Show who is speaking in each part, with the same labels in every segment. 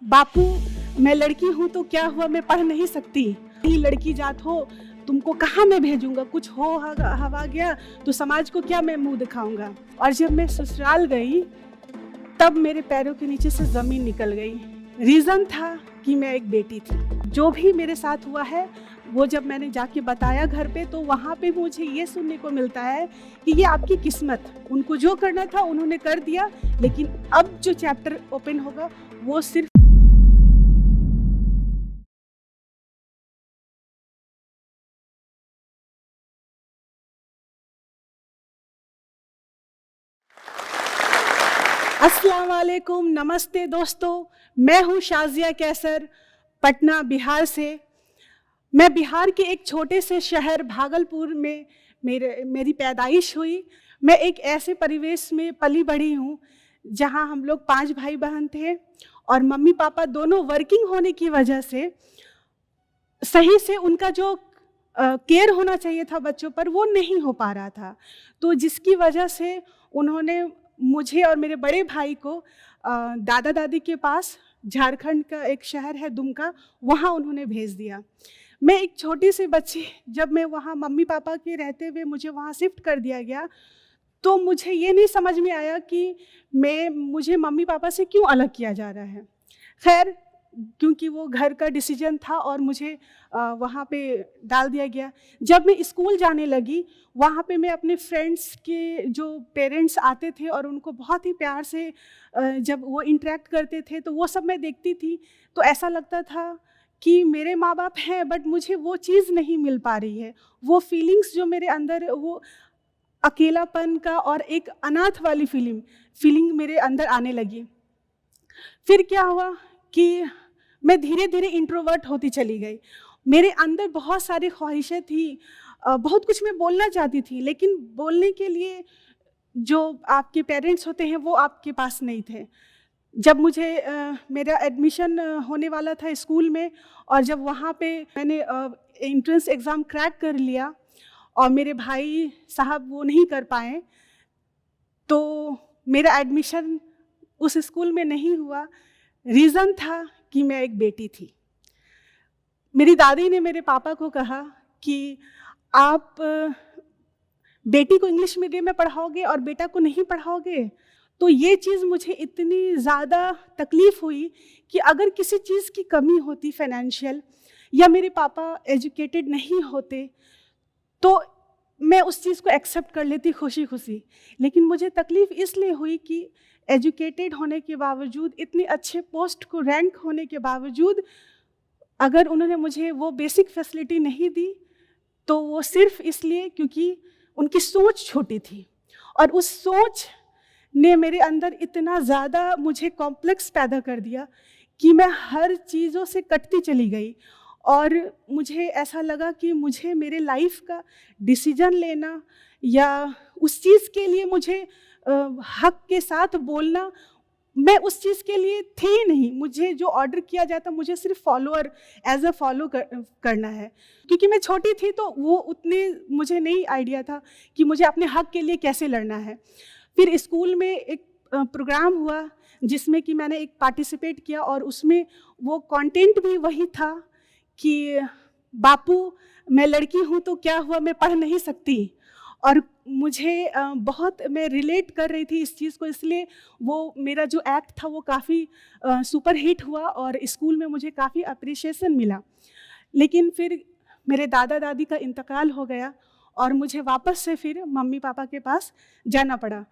Speaker 1: बापू, मैं लड़की हूँ तो क्या हुआ, मैं पढ़ नहीं सकती। ही लड़की जात हो, तुमको कहाँ मैं भेजूंगा, कुछ हो हवा गया तो समाज को क्या मैं मुंह दिखाऊंगा। और जब मैं ससुराल गई तब मेरे पैरों के नीचे से जमीन निकल गई। रीज़न था कि मैं एक बेटी थी। जो भी मेरे साथ हुआ है वो जब मैंने जाके बताया घर पे, तो वहाँ पे मुझे ये सुनने को मिलता है कि ये आपकी किस्मत, उनको जो करना था उन्होंने कर दिया, लेकिन अब जो चैप्टर ओपन होगा वो सिर्फ। अस्सलाम वालेकुम, नमस्ते दोस्तों, मैं हूँ शाजिया कैसर, पटना बिहार से। मैं बिहार के एक छोटे से शहर भागलपुर में मेरी पैदाइश हुई। मैं एक ऐसे परिवेश में पली बढ़ी हूँ जहाँ हम लोग 5 भाई बहन थे और मम्मी पापा दोनों वर्किंग होने की वजह से सही से उनका जो केयर होना चाहिए था बच्चों पर वो नहीं हो पा रहा था। तो जिसकी वजह से उन्होंने मुझे और मेरे बड़े भाई को दादा दादी के पास, झारखंड का एक शहर है दुमका, वहाँ उन्होंने भेज दिया। मैं एक छोटी सी बच्ची, जब मैं वहाँ मम्मी पापा के रहते हुए मुझे वहाँ शिफ्ट कर दिया गया, तो मुझे ये नहीं समझ में आया कि मुझे मम्मी पापा से क्यों अलग किया जा रहा है। खैर, क्योंकि वो घर का डिसीजन था और मुझे वहाँ पे डाल दिया गया। जब मैं स्कूल जाने लगी, वहाँ पे मैं अपने फ्रेंड्स के जो पेरेंट्स आते थे और उनको बहुत ही प्यार से जब वो इंटरेक्ट करते थे तो वो सब मैं देखती थी, तो ऐसा लगता था कि मेरे माँ बाप हैं बट मुझे वो चीज़ नहीं मिल पा रही है। वो फीलिंग्स जो मेरे अंदर, वो अकेलापन का और एक अनाथ वाली फीलिंग मेरे अंदर आने लगी। फिर क्या हुआ कि मैं धीरे धीरे इंट्रोवर्ट होती चली गई। मेरे अंदर बहुत सारी ख्वाहिशें थी, बहुत कुछ मैं बोलना चाहती थी, लेकिन बोलने के लिए जो आपके पेरेंट्स होते हैं वो आपके पास नहीं थे। जब मुझे मेरा एडमिशन होने वाला था स्कूल में, और जब वहाँ पे मैंने एंट्रेंस एग्ज़ाम क्रैक कर लिया और मेरे भाई साहब वो नहीं कर पाए, तो मेरा एडमिशन उस स्कूल में नहीं हुआ। रीज़न था कि मैं एक बेटी थी। मेरी दादी ने मेरे पापा को कहा कि आप बेटी को इंग्लिश मीडियम में पढ़ाओगे और बेटा को नहीं पढ़ाओगे। तो ये चीज़ मुझे इतनी ज़्यादा तकलीफ़ हुई कि अगर किसी चीज़ की कमी होती फाइनेंशियल, या मेरे पापा एजुकेटेड नहीं होते, तो मैं उस चीज़ को एक्सेप्ट कर लेती खुशी खुशी। लेकिन मुझे तकलीफ़ इसलिए हुई कि एजुकेटेड होने के बावजूद, इतने अच्छे पोस्ट को रैंक होने के बावजूद, अगर उन्होंने मुझे वो बेसिक फैसिलिटी नहीं दी तो वो सिर्फ इसलिए क्योंकि उनकी सोच छोटी थी। और उस सोच ने मेरे अंदर इतना ज़्यादा मुझे कॉम्प्लेक्स पैदा कर दिया कि मैं हर चीज़ों से कटती चली गई। और मुझे ऐसा लगा कि मुझे मेरे लाइफ का डिसीजन लेना या उस चीज़ के लिए मुझे हक के साथ बोलना, मैं उस चीज़ के लिए थी नहीं। मुझे जो ऑर्डर किया जाता मुझे सिर्फ फॉलोअर, एज अ फॉलो करना है। क्योंकि मैं छोटी थी तो वो उतने मुझे नहीं आइडिया था कि मुझे अपने हक के लिए कैसे लड़ना है। फिर स्कूल में एक प्रोग्राम हुआ जिसमें कि मैंने एक पार्टिसिपेट किया, और उसमें वो कंटेंट भी वही था कि बापू, मैं लड़की हूँ तो क्या हुआ, मैं पढ़ नहीं सकती। और मुझे बहुत, मैं रिलेट कर रही थी इस चीज़ को, इसलिए वो मेरा जो एक्ट था वो काफ़ी सुपर हिट हुआ और स्कूल में मुझे काफ़ी अप्रिशिएशन मिला। लेकिन फिर मेरे दादा दादी का इंतकाल हो गया और मुझे वापस से फिर मम्मी पापा के पास जाना पड़ा,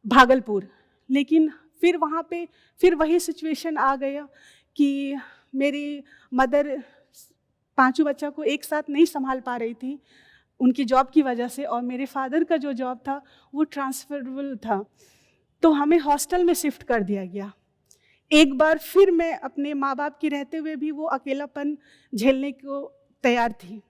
Speaker 1: भागलपुर। लेकिन फिर वहाँ पे फिर वही सिचुएशन आ गया कि मेरी मदर 5 बच्चों को एक साथ नहीं संभाल पा रही थी उनकी जॉब की वजह से, और मेरे फादर का जो जॉब था वो ट्रांसफरेबल था, तो हमें हॉस्टल में शिफ्ट कर दिया गया। एक बार फिर मैं अपने माँ बाप के रहते हुए भी वो अकेलापन झेलने को तैयार थी।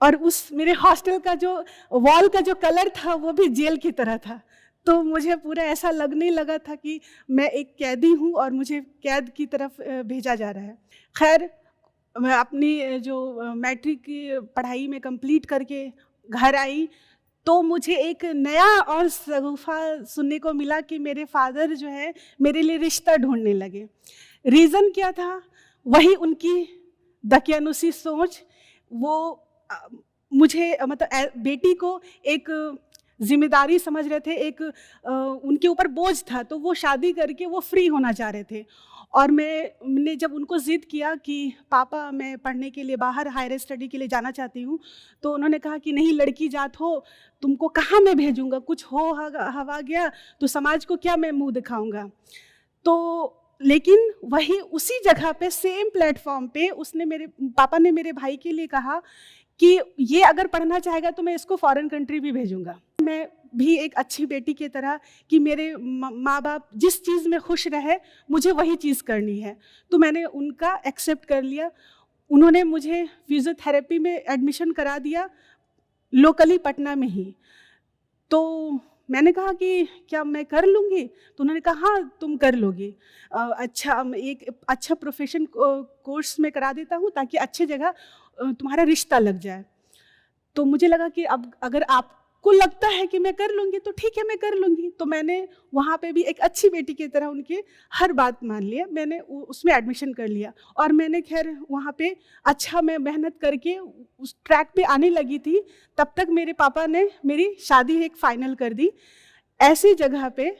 Speaker 1: और उस मेरे हॉस्टल का जो वॉल का जो कलर था वो भी जेल की तरह था, तो मुझे पूरा ऐसा लगने लगा था कि मैं एक कैदी हूँ और मुझे कैद की तरफ भेजा जा रहा है। खैर, मैं अपनी जो मैट्रिक की पढ़ाई में कंप्लीट करके घर आई तो मुझे एक नया और शगुफ़ा सुनने को मिला कि मेरे फादर जो है मेरे लिए रिश्ता ढूंढने लगे। रीज़न क्या था? वही उनकी दकियानुसी सोच। वो मुझे मतलब बेटी को एक ज़िम्मेदारी समझ रहे थे, एक उनके ऊपर बोझ था, तो वो शादी करके वो फ्री होना चाह रहे थे। और मैंने जब उनको ज़िद किया कि पापा मैं पढ़ने के लिए बाहर हायर स्टडी के लिए जाना चाहती हूँ, तो उन्होंने कहा कि नहीं, लड़की जात हो, तुमको कहाँ मैं भेजूँगा, कुछ हो हवा गया तो समाज को क्या मैं मुँह दिखाऊँगा। तो लेकिन वही उसी जगह पे, सेम प्लेटफॉर्म पे, उसने मेरे पापा ने मेरे भाई के लिए कहा कि ये अगर पढ़ना चाहेगा तो मैं इसको फॉरेन कंट्री भी भेजूँगा। मैं भी एक अच्छी बेटी की तरह कि मेरे माँ बाप जिस चीज़ में खुश रहे, मुझे वही चीज़ करनी है, तो मैंने उनका एक्सेप्ट कर लिया। उन्होंने मुझे फिजियोथेरेपी में एडमिशन करा दिया, लोकली पटना में ही। तो मैंने कहा कि क्या मैं कर लूँगी? तो उन्होंने कहा हाँ, तुम कर लोगी। अच्छा, एक अच्छा प्रोफेशन कोर्स में करा देता हूँ ताकि अच्छी जगह तुम्हारा रिश्ता लग जाए। तो मुझे लगा कि अब अगर आपको लगता है कि मैं कर लूँगी तो ठीक है, मैं कर लूँगी। तो मैंने वहाँ पे भी एक अच्छी बेटी की तरह उनकी हर बात मान लिया। मैंने उसमें एडमिशन कर लिया और मैंने खैर वहाँ पे अच्छा मैं मेहनत करके उस ट्रैक पे आने लगी थी। तब तक मेरे पापा ने मेरी शादी एक फ़ाइनल कर दी, ऐसी जगह पे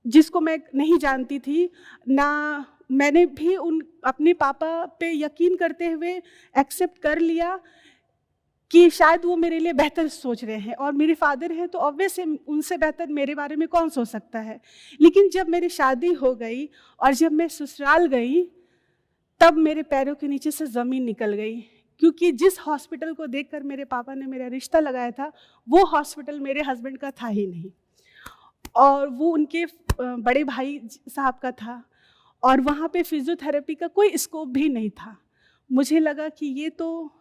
Speaker 1: जिसको मैं नहीं जानती थी। ना मैंने भी अपने पापा पे यकीन करते हुए एक्सेप्ट कर लिया कि शायद वो मेरे लिए बेहतर सोच रहे हैं, और मेरे फादर हैं तो ऑब्वियस है, उनसे बेहतर मेरे बारे में कौन सोच सकता है। लेकिन जब मेरी शादी हो गई और जब मैं ससुराल गई, तब मेरे पैरों के नीचे से ज़मीन निकल गई, क्योंकि जिस हॉस्पिटल को देखकर मेरे पापा ने मेरा रिश्ता लगाया था, वो हॉस्पिटल मेरे हस्बैंड का था ही नहीं, और वो उनके बड़े भाई साहब का था, और वहाँ पे फिजियोथेरेपी का कोई स्कोप भी नहीं था। मुझे लगा कि ये तो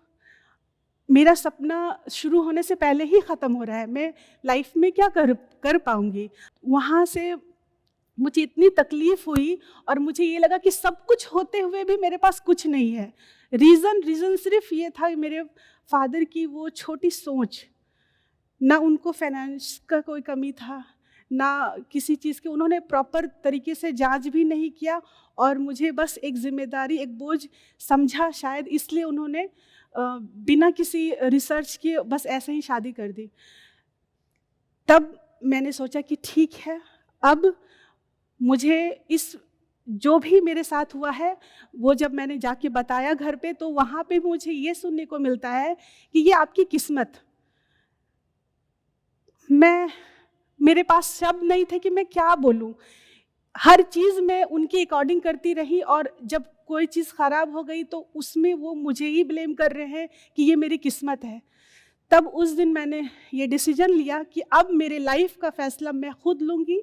Speaker 1: मेरा सपना शुरू होने से पहले ही ख़त्म हो रहा है, मैं लाइफ में क्या कर पाऊँगी। वहाँ से मुझे इतनी तकलीफ़ हुई और मुझे ये लगा कि सब कुछ होते हुए भी मेरे पास कुछ नहीं है। रीज़न सिर्फ़ ये था कि मेरे फादर की वो छोटी सोच, ना उनको फाइनेंस का कोई कमी था, ना किसी चीज़ की उन्होंने प्रॉपर तरीके से जांच भी नहीं किया, और मुझे बस एक ज़िम्मेदारी, एक बोझ समझा, शायद इसलिए उन्होंने बिना किसी रिसर्च के बस ऐसे ही शादी कर दी। तब मैंने सोचा कि ठीक है, अब मुझे इस जो भी मेरे साथ हुआ है, वो जब मैंने जाके बताया घर पे, तो वहाँ पे मुझे ये सुनने को मिलता है कि ये आपकी किस्मत। मेरे पास शब्द नहीं थे कि मैं क्या बोलूँ। हर चीज़ मैं उनके अकॉर्डिंग करती रही, और जब कोई चीज़ ख़राब हो गई तो उसमें वो मुझे ही ब्लेम कर रहे हैं कि ये मेरी किस्मत है। तब उस दिन मैंने ये डिसीजन लिया कि अब मेरे लाइफ का फ़ैसला मैं खुद लूँगी,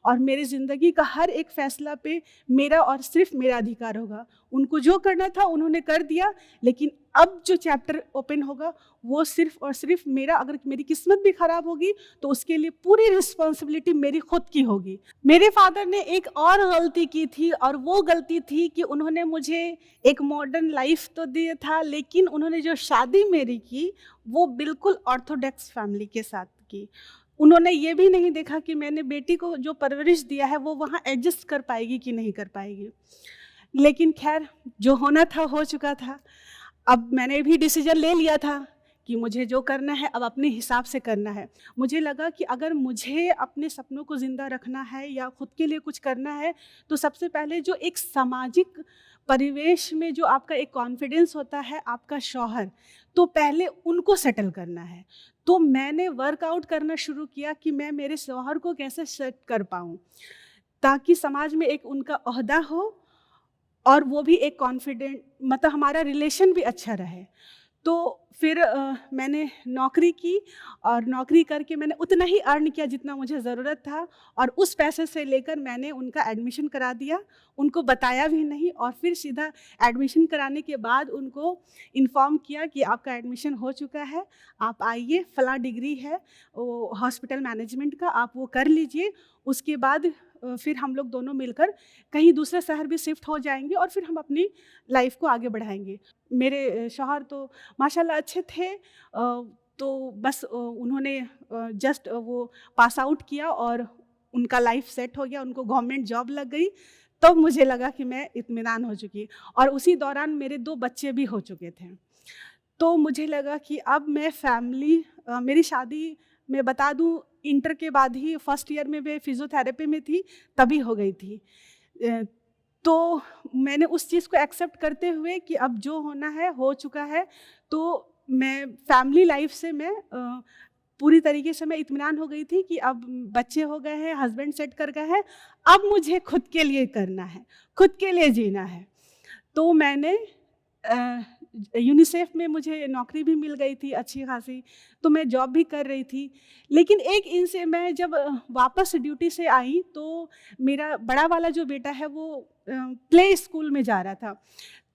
Speaker 1: और मेरी ज़िंदगी का हर एक फ़ैसला पे मेरा और सिर्फ मेरा अधिकार होगा। उनको जो करना था उन्होंने कर दिया, लेकिन अब जो चैप्टर ओपन होगा वो सिर्फ और सिर्फ मेरा। अगर मेरी किस्मत भी ख़राब होगी तो उसके लिए पूरी रिस्पॉन्सिबिलिटी मेरी खुद की होगी। मेरे फादर ने एक और गलती की थी, और वो गलती थी कि उन्होंने मुझे एक मॉडर्न लाइफ तो दिया था, लेकिन उन्होंने जो शादी मेरी की वो बिल्कुल ऑर्थोडॉक्स फैमिली के साथ की। उन्होंने ये भी नहीं देखा कि मैंने बेटी को जो परवरिश दिया है वो वहाँ एडजस्ट कर पाएगी कि नहीं कर पाएगी। लेकिन खैर, जो होना था हो चुका था। अब मैंने भी डिसीजन ले लिया था कि मुझे जो करना है अब अपने हिसाब से करना है। मुझे लगा कि अगर मुझे अपने सपनों को ज़िंदा रखना है या खुद के लिए कुछ करना है, तो सबसे पहले जो एक सामाजिक परिवेश में जो आपका एक कॉन्फिडेंस होता है, आपका शौहर, तो पहले उनको सेटल करना है। तो मैंने वर्कआउट करना शुरू किया कि मैं मेरे शौहर को कैसे सेट कर पाऊँ, ताकि समाज में एक उनका ओहदा हो, और वो भी एक कॉन्फिडेंट, मतलब हमारा रिलेशन भी अच्छा रहे। तो फिर मैंने नौकरी की, और नौकरी करके मैंने उतना ही अर्न किया जितना मुझे ज़रूरत था, और उस पैसे से लेकर मैंने उनका एडमिशन करा दिया। उनको बताया भी नहीं, और फिर सीधा एडमिशन कराने के बाद उनको इन्फॉर्म किया कि आपका एडमिशन हो चुका है, आप आइए, फ़लाँ डिग्री है वो हॉस्पिटल मैनेजमेंट का, आप वो कर लीजिए। उसके बाद फिर हम लोग दोनों मिलकर कहीं दूसरे शहर भी शिफ्ट हो जाएंगे, और फिर हम अपनी लाइफ को आगे बढ़ाएंगे। मेरे शौहर तो माशाल्लाह अच्छे थे, तो बस उन्होंने जस्ट वो पास आउट किया और उनका लाइफ सेट हो गया, उनको गवर्नमेंट जॉब लग गई। तब मुझे लगा कि मैं इत्मीनान हो चुकी, और उसी दौरान मेरे 2 बच्चे भी हो चुके थे। तो मुझे लगा कि अब मैं मेरी शादी, मैं बता दूँ, इंटर के बाद ही फर्स्ट ईयर में मैं फिज़ियोथेरेपी में थी, तभी हो गई थी। अ, तो मैंने उस चीज़ को एक्सेप्ट करते हुए कि अब जो होना है हो चुका है, तो मैं फैमिली लाइफ से पूरी तरीके से मैं इत्मीनान हो गई थी कि अब बच्चे हो गए हैं, हस्बैंड सेट कर गए हैं, अब मुझे खुद के लिए करना है, खुद के लिए जीना है। तो मैंने यूनिसेफ में मुझे नौकरी भी मिल गई थी अच्छी खासी, तो मैं जॉब भी कर रही थी। लेकिन एक इनसे मैं जब वापस ड्यूटी से आई, तो मेरा बड़ा वाला जो बेटा है वो प्ले स्कूल में जा रहा था।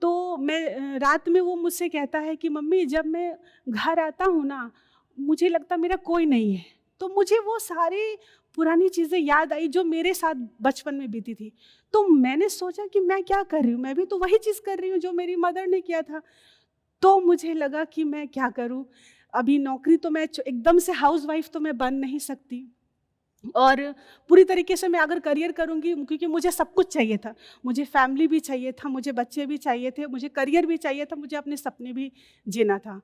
Speaker 1: तो मैं रात में वो मुझसे कहता है कि मम्मी, जब मैं घर आता हूँ ना, मुझे लगता मेरा कोई नहीं है। तो मुझे वो सारी पुरानी चीज़ें याद आई जो मेरे साथ बचपन में बीती थी। तो मैंने सोचा कि मैं क्या कर रही हूँ, मैं भी तो वही चीज़ कर रही हूँ जो मेरी मदर ने किया था। तो मुझे लगा कि मैं क्या करूँ? अभी नौकरी तो मैं एकदम से हाउसवाइफ़ तो मैं बन नहीं सकती, और पूरी तरीके से मैं अगर करियर करूँगी, क्योंकि मुझे सब कुछ चाहिए था। मुझे फैमिली भी चाहिए था, मुझे बच्चे भी चाहिए थे, मुझे करियर भी चाहिए था, मुझे अपने सपने भी जीना था।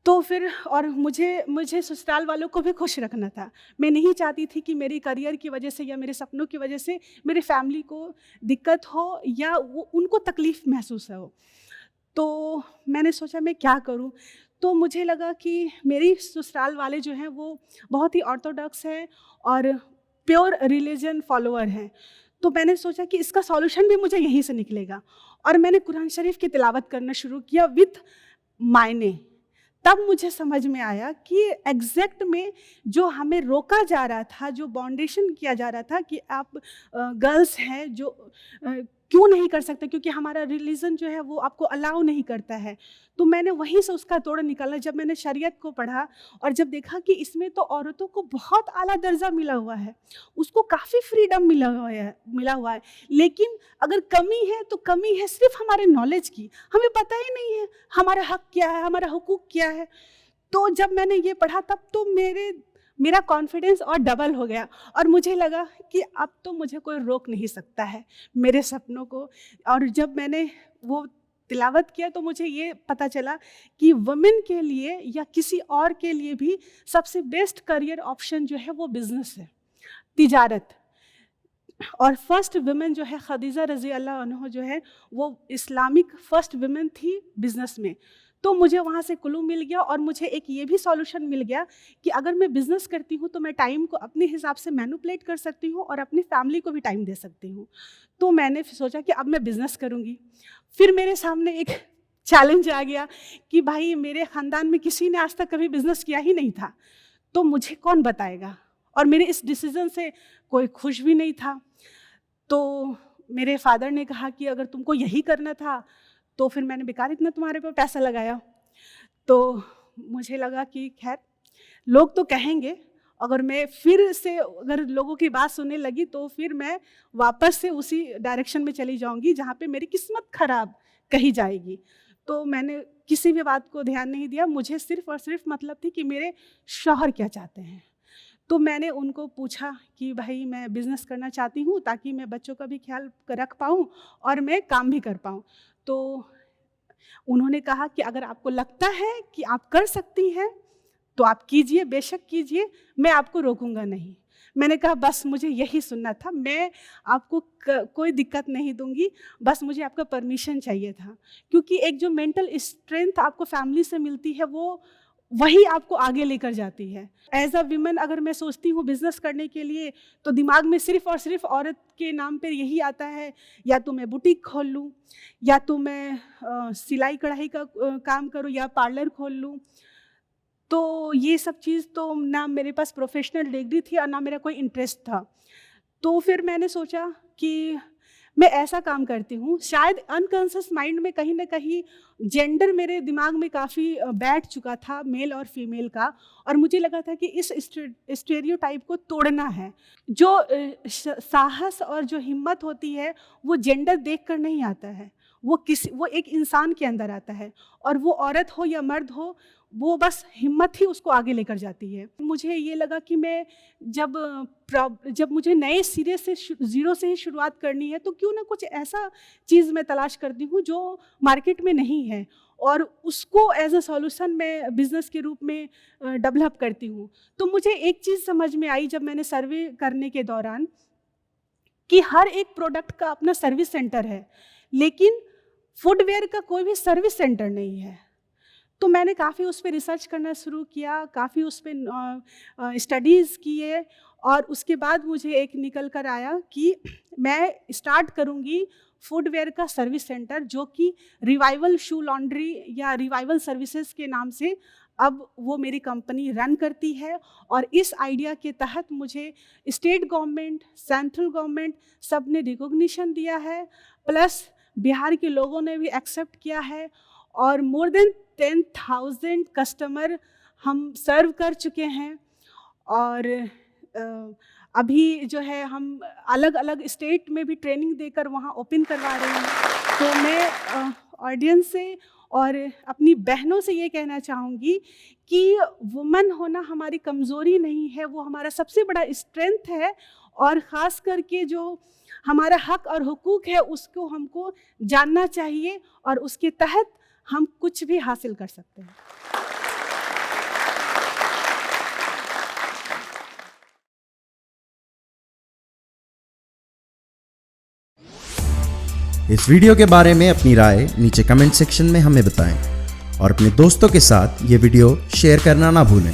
Speaker 1: तो फिर, और मुझे ससुराल वालों को भी खुश रखना था। मैं नहीं चाहती थी कि मेरी करियर की वजह से या मेरे सपनों की वजह से मेरी फैमिली को दिक्कत हो या वो उनको तकलीफ़ महसूस हो। तो मैंने सोचा मैं क्या करूं? तो मुझे लगा कि मेरी ससुराल वाले जो हैं वो बहुत ही ऑर्थोडॉक्स हैं और प्योर रिलीजन फॉलोअर हैं। तो मैंने सोचा कि इसका सॉल्यूशन भी मुझे यहीं से निकलेगा, और मैंने कुरान शरीफ की तिलावत करना शुरू किया विथ मायने। तब मुझे समझ में आया कि एग्जैक्ट में जो हमें रोका जा रहा था, जो बाउंडेशन किया जा रहा था कि आप गर्ल्स हैं जो क्यों नहीं कर सकते, क्योंकि हमारा रिलीजन जो है वो आपको अलाउ नहीं करता है। तो मैंने वहीं से उसका तोड़ निकाला जब मैंने शरीयत को पढ़ा, और जब देखा कि इसमें तो औरतों को बहुत आला दर्जा मिला हुआ है, उसको काफ़ी फ्रीडम मिला हुआ है। लेकिन अगर कमी है तो कमी है सिर्फ हमारे नॉलेज की, हमें पता ही नहीं है हमारा हक क्या है, हमारा हुकूक क्या है। तो जब मैंने ये पढ़ा तब तो मेरा कॉन्फिडेंस और डबल हो गया, और मुझे लगा कि अब तो मुझे कोई रोक नहीं सकता है मेरे सपनों को। और जब मैंने वो तिलावत किया तो मुझे ये पता चला कि वुमेन के लिए या किसी और के लिए भी सबसे बेस्ट करियर ऑप्शन जो है वो बिजनेस है, तिजारत। और फर्स्ट वुमेन जो है खदीजा रज़ी अल्लाह अन्हा जो है वो इस्लामिक फर्स्ट वुमेन थी बिज़नेस में। तो मुझे वहाँ से क्लू मिल गया, और मुझे एक ये भी सॉल्यूशन मिल गया कि अगर मैं बिज़नेस करती हूँ तो मैं टाइम को अपने हिसाब से मैनिपुलेट कर सकती हूँ और अपनी फैमिली को भी टाइम दे सकती हूँ। तो मैंने सोचा कि अब मैं बिज़नेस करूँगी। फिर मेरे सामने एक चैलेंज आ गया कि भाई मेरे ख़ानदान में किसी ने आज तक कभी बिज़नेस किया ही नहीं था, तो मुझे कौन बताएगा, और मेरे इस डिसीज़न से कोई खुश भी नहीं था। तो मेरे फादर ने कहा कि अगर तुमको यही करना था तो फिर मैंने बेकार इतना तुम्हारे पे पैसा लगाया। तो मुझे लगा कि खैर लोग तो कहेंगे, अगर मैं फिर से अगर लोगों की बात सुनने लगी तो फिर मैं वापस से उसी डायरेक्शन में चली जाऊंगी जहाँ पे मेरी किस्मत खराब कही जाएगी। तो मैंने किसी भी बात को ध्यान नहीं दिया, मुझे सिर्फ और सिर्फ मतलब थी कि मेरे शौहर क्या चाहते हैं। तो मैंने उनको पूछा कि भाई मैं बिज़नेस करना चाहती हूँ ताकि मैं बच्चों का भी ख्याल रख पाऊँ और मैं काम भी कर पाऊँ। तो उन्होंने कहा कि अगर आपको लगता है कि आप कर सकती हैं तो आप कीजिए, बेशक कीजिए, मैं आपको रोकूंगा नहीं। मैंने कहा बस मुझे यही सुनना था, मैं आपको कोई दिक्कत नहीं दूंगी, बस मुझे आपका परमिशन चाहिए था। क्योंकि एक जो मेंटल स्ट्रेंथ आपको फैमिली से मिलती है वो वही आपको आगे लेकर जाती है। एज अ वीमेन अगर मैं सोचती हूँ बिजनेस करने के लिए तो दिमाग में सिर्फ और सिर्फ औरत के नाम पर यही आता है, या तो मैं बुटीक खोल लूँ, या तो मैं सिलाई कढ़ाई का काम करूँ, या पार्लर खोल लूँ। तो ये सब चीज़ तो ना मेरे पास प्रोफेशनल डिग्री थी और ना मेरा कोई इंटरेस्ट था। तो फिर मैंने सोचा कि मैं ऐसा काम करती हूँ, शायद अनकॉन्शियस माइंड में कहीं ना कहीं जेंडर मेरे दिमाग में काफ़ी बैठ चुका था, मेल और फीमेल का, और मुझे लगा था कि इस स्टेरियोटाइप को तोड़ना है। जो साहस और जो हिम्मत होती है वो जेंडर देख कर नहीं आता है, वो एक इंसान के अंदर आता है, और वो औरत हो या मर्द हो, वो बस हिम्मत ही उसको आगे लेकर जाती है। मुझे ये लगा कि मैं जब मुझे नए सिरे से ज़ीरो से ही शुरुआत करनी है, तो क्यों ना कुछ ऐसा चीज़ मैं तलाश करती हूँ जो मार्केट में नहीं है, और उसको एज अ सॉल्यूशन मैं बिज़नेस के रूप में डेवलप करती हूँ। तो मुझे एक चीज़ समझ में आई जब मैंने सर्वे करने के दौरान, कि हर एक प्रोडक्ट का अपना सर्विस सेंटर है, लेकिन फुटवेयर का कोई भी सर्विस सेंटर नहीं है। तो मैंने काफ़ी उस पर रिसर्च करना शुरू किया, काफ़ी उस पर स्टडीज़ किए, और उसके बाद मुझे एक निकल कर आया कि मैं स्टार्ट करूँगी फुटवेयर का सर्विस सेंटर, जो कि रिवाइवल शू लॉन्ड्री या रिवाइवल सर्विसेज के नाम से अब वो मेरी कंपनी रन करती है। और इस आइडिया के तहत मुझे स्टेट गवर्नमेंट, सेंट्रल गवर्नमेंट सब ने रिकॉग्निशन दिया है, प्लस बिहार के लोगों ने भी एक्सेप्ट किया है, और मोर देन 10,000 कस्टमर हम सर्व कर चुके हैं। और अभी जो है हम अलग अलग स्टेट में भी ट्रेनिंग देकर वहाँ ओपन करवा रहे हैं। तो मैं ऑडियंस से और अपनी बहनों से ये कहना चाहूँगी कि वुमन होना हमारी कमज़ोरी नहीं है, वो हमारा सबसे बड़ा स्ट्रेंथ है, और ख़ास करके जो हमारा हक और हुकूक है उसको हमको जानना चाहिए, और उसके तहत हम कुछ भी हासिल कर सकते हैं।
Speaker 2: इस वीडियो के बारे में अपनी राय नीचे कमेंट सेक्शन में हमें बताएं और अपने दोस्तों के साथ ये वीडियो शेयर करना ना भूलें।